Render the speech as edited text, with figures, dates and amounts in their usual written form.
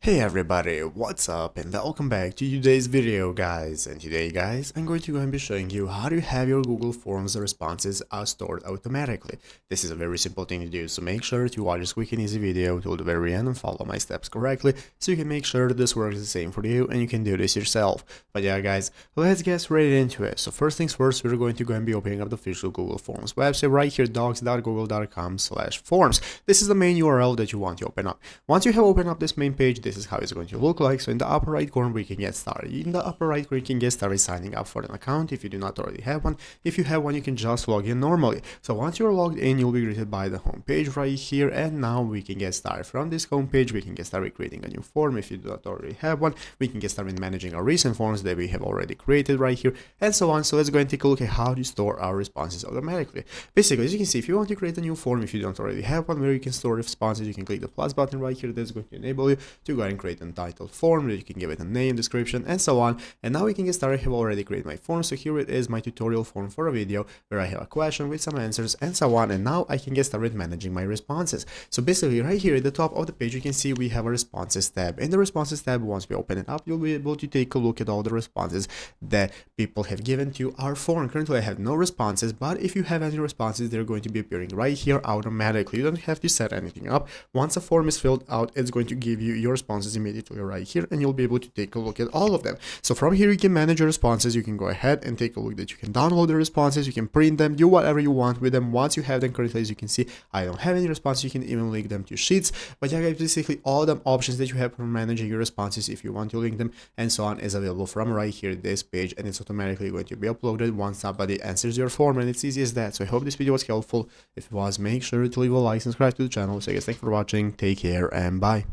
Hey everybody, what's up and welcome back to today's video guys. And today guys, I'm going to go and be showing you how to have your Google Forms responses stored automatically. This is a very simple thing to do, so make sure to watch this quick and easy video till the very end and follow my steps correctly so you can make sure that this works the same for you and you can do this yourself. But yeah guys, let's get straight into it. So first things first, we're going to go and be opening up the official Google Forms website right here, docs.google.com/forms. This is the main URL that you want to open up. Once you have opened up this main page, this is how it's going to look like. So in the upper right corner we can get started. In the upper right corner you can get started signing up for an account if you do not already have one. If you have one, you can just log in normally. So once you're logged in, you'll be greeted by the home page right here, and now we can get started. From this home page we can get started creating a new form. If you do not already have one, we can get started managing our recent forms that we have already created right here, and so on. So let's go and take a look at how to store our responses automatically. Basically, as you can see, if you want to create a new form, if you don't already have one where you can store responses, you can click the plus button right here. That's going to enable you to go ahead and create a titled form. You can give it a name, description, and so on. And now we can get started. I have already created my form. So here it is, my tutorial form for a video where I have a question with some answers and so on. And now I can get started managing my responses. So basically right here at the top of the page, you can see we have a responses tab. In the responses tab, once we open it up, you'll be able to take a look at all the responses that people have given to our form. Currently I have no responses, but if you have any responses, they're going to be appearing right here automatically. You don't have to set anything up. Once a form is filled out, it's going to give you your responses immediately right here, and you'll be able to take a look at all of them. So from here you can manage your responses. You can go ahead and take a look that you can download the responses, you can print them, do whatever you want with them. Once you have them, currently as you can see, I don't have any responses. You can even link them to sheets. But yeah guys, basically all the options that you have for managing your responses, if you want to link them and so on, is available from right here this page, and it's automatically going to be uploaded once somebody answers your form, and it's easy as that. So I hope this video was helpful. If it was, make sure to leave a like, subscribe to the channel. So I guess thanks for watching, take care, and bye.